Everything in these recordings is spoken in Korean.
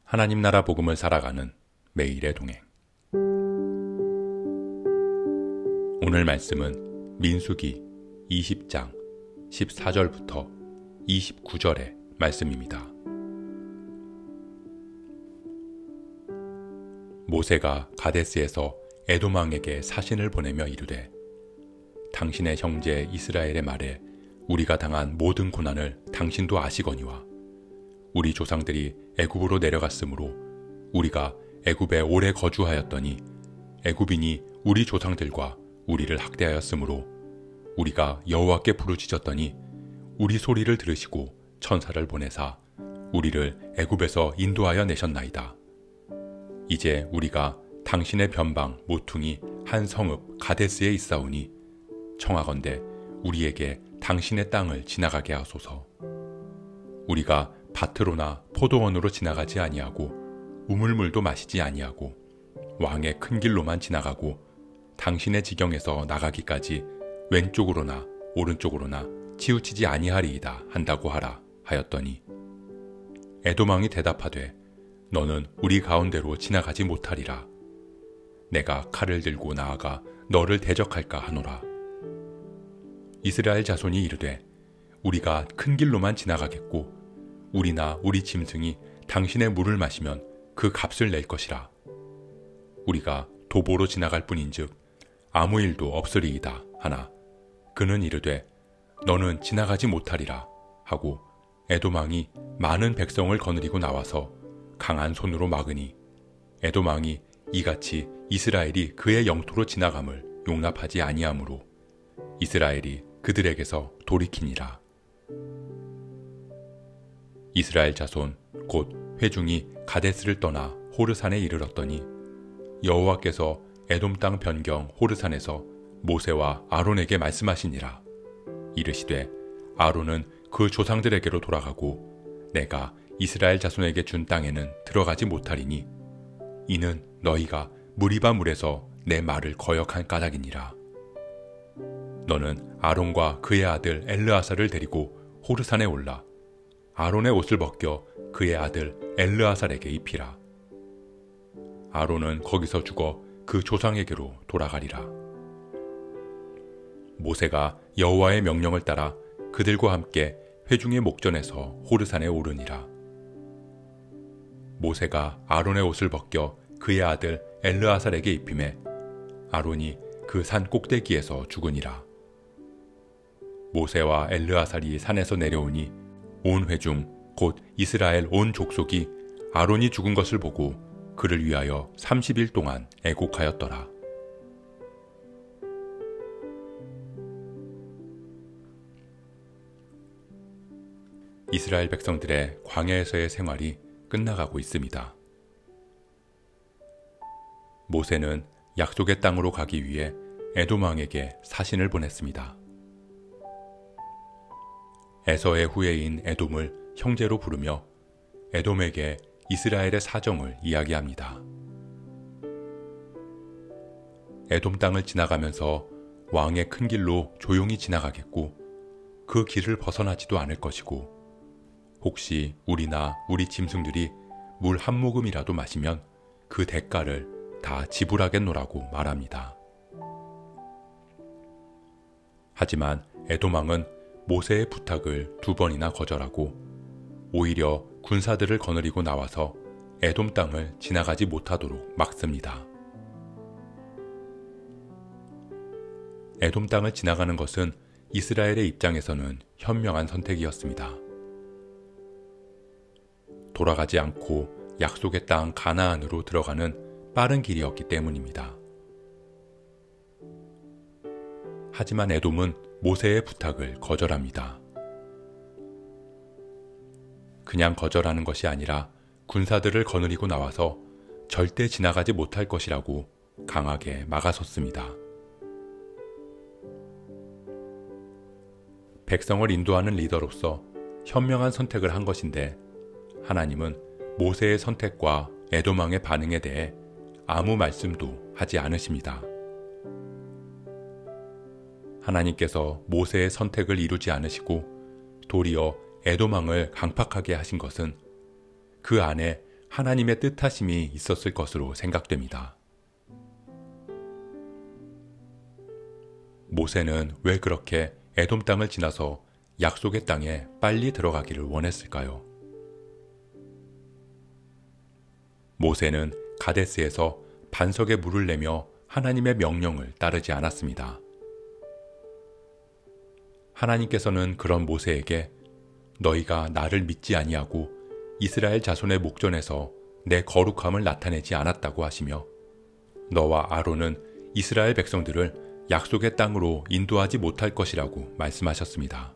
하나님 나라 복음을 살아가는 매일의 동행. 오늘 말씀은 민수기 20장 14절부터 29절의 말씀입니다. 모세가 가데스에서 에돔 왕에게 사신을 보내며 이르되, 당신의 형제 이스라엘의 말에 우리가 당한 모든 고난을 당신도 아시거니와 우리 조상들이 애굽으로 내려갔으므로 우리가 애굽에 오래 거주하였더니 애굽인이 우리 조상들과 우리를 학대하였으므로 우리가 여호와께 부르짖었더니 우리 소리를 들으시고 천사를 보내사 우리를 애굽에서 인도하여 내셨나이다. 이제 우리가 당신의 변방 모퉁이 한 성읍 가데스에 있사오니 청하건대 우리에게 당신의 땅을 지나가게 하소서. 우리가 밭으로나 포도원으로 지나가지 아니하고 우물물도 마시지 아니하고 왕의 큰 길로만 지나가고 당신의 지경에서 나가기까지 왼쪽으로나 오른쪽으로나 치우치지 아니하리이다 한다고 하라 하였더니, 에돔 왕이 대답하되 너는 우리 가운데로 지나가지 못하리라. 내가 칼을 들고 나아가 너를 대적할까 하노라. 이스라엘 자손이 이르되, 우리가 큰 길로만 지나가겠고 우리나 우리 짐승이 당신의 물을 마시면 그 값을 낼 것이라. 우리가 도보로 지나갈 뿐인즉 아무 일도 없으리이다 하나, 그는 이르되 너는 지나가지 못하리라 하고 에돔 왕이 많은 백성을 거느리고 나와서 강한 손으로 막으니 에돔 왕이 이같이 이스라엘이 그의 영토로 지나감을 용납하지 아니하므로 이스라엘이 그들에게서 돌이키니라. 이스라엘 자손 곧 회중이 가데스를 떠나 호르산에 이르렀더니 여호와께서 에돔 땅 변경 호르산에서 모세와 아론에게 말씀하시니라. 이르시되 아론은 그 조상들에게로 돌아가고 내가 이스라엘 자손에게 준 땅에는 들어가지 못하리니 이는 너희가 무리바 물에서 내 말을 거역한 까닭이니라. 너는 아론과 그의 아들 엘르아사를 데리고 호르산에 올라 아론의 옷을 벗겨 그의 아들 엘르아살에게 입히라. 아론은 거기서 죽어 그 조상에게로 돌아가리라. 모세가 여호와의 명령을 따라 그들과 함께 회중의 목전에서 호르산에 오르니라. 모세가 아론의 옷을 벗겨 그의 아들 엘르아살에게 입히매 아론이 그 산 꼭대기에서 죽으니라. 모세와 엘르아살이 산에서 내려오니 온 회중 곧 이스라엘 온 족속이 아론이 죽은 것을 보고 그를 위하여 30일 동안 애곡하였더라. 이스라엘 백성들의 광야에서의 생활이 끝나가고 있습니다. 모세는 약속의 땅으로 가기 위해 에돔 왕에게 사신을 보냈습니다. 에서의 후예인 에돔을 형제로 부르며 에돔에게 이스라엘의 사정을 이야기합니다. 에돔 땅을 지나가면서 왕의 큰 길로 조용히 지나가겠고 그 길을 벗어나지도 않을 것이고 혹시 우리나 우리 짐승들이 물 한 모금이라도 마시면 그 대가를 다 지불하겠노라고 말합니다. 하지만 에돔 왕은 모세의 부탁을 2번이나 거절하고 오히려 군사들을 거느리고 나와서 에돔 땅을 지나가지 못하도록 막습니다. 에돔 땅을 지나가는 것은 이스라엘의 입장에서는 현명한 선택이었습니다. 돌아가지 않고 약속의 땅 가나안으로 들어가는 빠른 길이었기 때문입니다. 하지만 에돔은 모세의 부탁을 거절합니다. 그냥 거절하는 것이 아니라 군사들을 거느리고 나와서 절대 지나가지 못할 것이라고 강하게 막아섰습니다. 백성을 인도하는 리더로서 현명한 선택을 한 것인데 하나님은 모세의 선택과 에돔 왕의 반응에 대해 아무 말씀도 하지 않으십니다. 하나님께서 모세의 선택을 이루지 않으시고 도리어 에돔 왕을 강팍하게 하신 것은 그 안에 하나님의 뜻하심이 있었을 것으로 생각됩니다. 모세는 왜 그렇게 에돔 땅을 지나서 약속의 땅에 빨리 들어가기를 원했을까요? 모세는 가데스에서 반석에 물을 내며 하나님의 명령을 따르지 않았습니다. 하나님께서는 그런 모세에게 너희가 나를 믿지 아니하고 이스라엘 자손의 목전에서 내 거룩함을 나타내지 않았다고 하시며 너와 아론은 이스라엘 백성들을 약속의 땅으로 인도하지 못할 것이라고 말씀하셨습니다.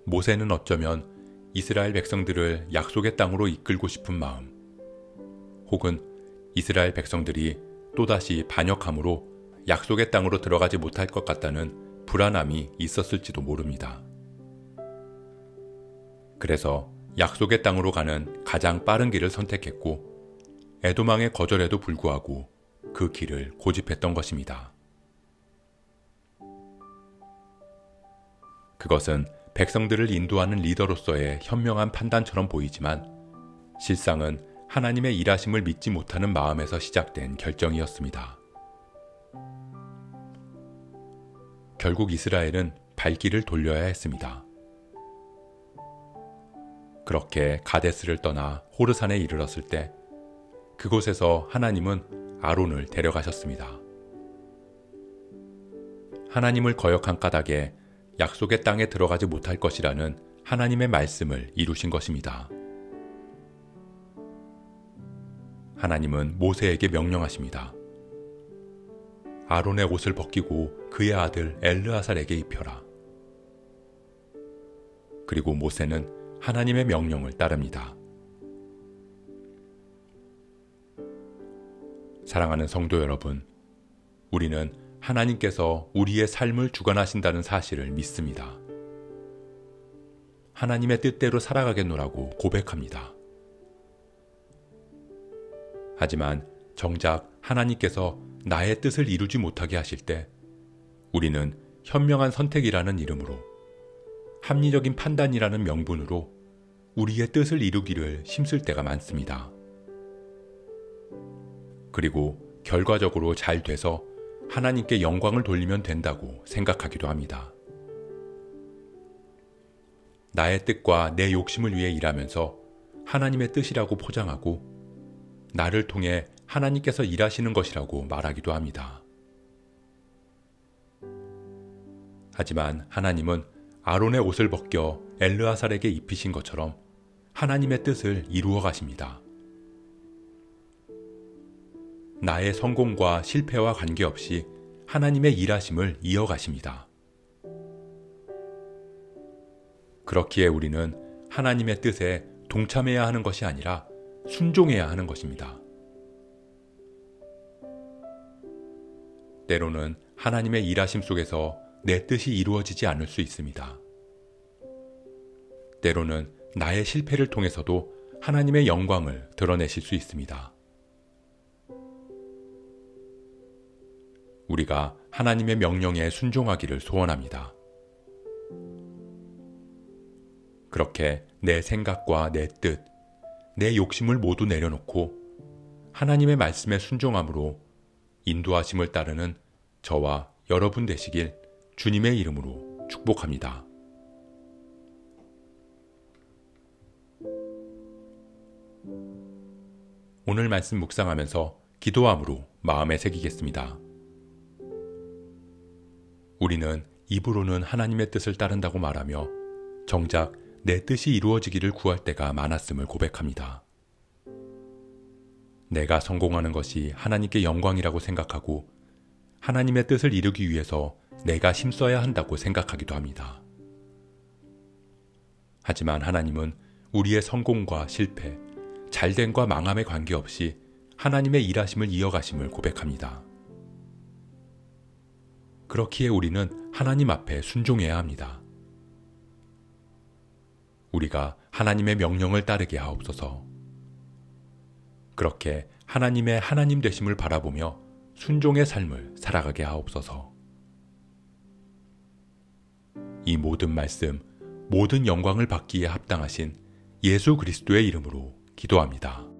모세는 어쩌면 이스라엘 백성들을 약속의 땅으로 이끌고 싶은 마음, 혹은 이스라엘 백성들이 또다시 반역함으로 약속의 땅으로 들어가지 못할 것 같다는 불안함이 있었을지도 모릅니다. 그래서 약속의 땅으로 가는 가장 빠른 길을 선택했고 에돔 왕의 거절에도 불구하고 그 길을 고집했던 것입니다. 그것은 백성들을 인도하는 리더로서의 현명한 판단처럼 보이지만 실상은 하나님의 일하심을 믿지 못하는 마음에서 시작된 결정이었습니다. 결국 이스라엘은 발길을 돌려야 했습니다. 그렇게 가데스를 떠나 호르산에 이르렀을 때 그곳에서 하나님은 아론을 데려가셨습니다. 하나님을 거역한 까닭에 약속의 땅에 들어가지 못할 것이라는 하나님의 말씀을 이루신 것입니다. 하나님은 모세에게 명령하십니다. 아론의 옷을 벗기고 그의 아들 엘르아살에게 입혀라. 그리고 모세는 하나님의 명령을 따릅니다. 사랑하는 성도 여러분, 우리는 하나님께서 우리의 삶을 주관하신다는 사실을 믿습니다. 하나님의 뜻대로 살아가겠노라고 고백합니다. 하지만 정작 하나님께서 나의 뜻을 이루지 못하게 하실 때 우리는 현명한 선택이라는 이름으로 합리적인 판단이라는 명분으로 우리의 뜻을 이루기를 힘쓸 때가 많습니다. 그리고 결과적으로 잘 돼서 하나님께 영광을 돌리면 된다고 생각하기도 합니다. 나의 뜻과 내 욕심을 위해 일하면서 하나님의 뜻이라고 포장하고 나를 통해 하나님께서 일하시는 것이라고 말하기도 합니다. 하지만 하나님은 아론의 옷을 벗겨 엘르아살에게 입히신 것처럼 하나님의 뜻을 이루어 가십니다. 나의 성공과 실패와 관계없이 하나님의 일하심을 이어가십니다. 그렇기에 우리는 하나님의 뜻에 동참해야 하는 것이 아니라 순종해야 하는 것입니다. 때로는 하나님의 일하심 속에서 내 뜻이 이루어지지 않을 수 있습니다. 때로는 나의 실패를 통해서도 하나님의 영광을 드러내실 수 있습니다. 우리가 하나님의 명령에 순종하기를 소원합니다. 그렇게 내 생각과 내 뜻, 내 욕심을 모두 내려놓고 하나님의 말씀에 순종함으로 인도하심을 따르는 저와 여러분 되시길 주님의 이름으로 축복합니다. 오늘 말씀 묵상하면서 기도함으로 마음에 새기겠습니다. 우리는 입으로는 하나님의 뜻을 따른다고 말하며 정작 내 뜻이 이루어지기를 구할 때가 많았음을 고백합니다. 내가 성공하는 것이 하나님께 영광이라고 생각하고 하나님의 뜻을 이루기 위해서 내가 힘써야 한다고 생각하기도 합니다. 하지만 하나님은 우리의 성공과 실패, 잘됨과 망함에 관계없이 하나님의 일하심을 이어가심을 고백합니다. 그렇기에 우리는 하나님 앞에 순종해야 합니다. 우리가 하나님의 명령을 따르게 하옵소서. 그렇게 하나님의 하나님 되심을 바라보며 순종의 삶을 살아가게 하옵소서. 이 모든 말씀, 모든 영광을 받기에 합당하신 예수 그리스도의 이름으로 기도합니다.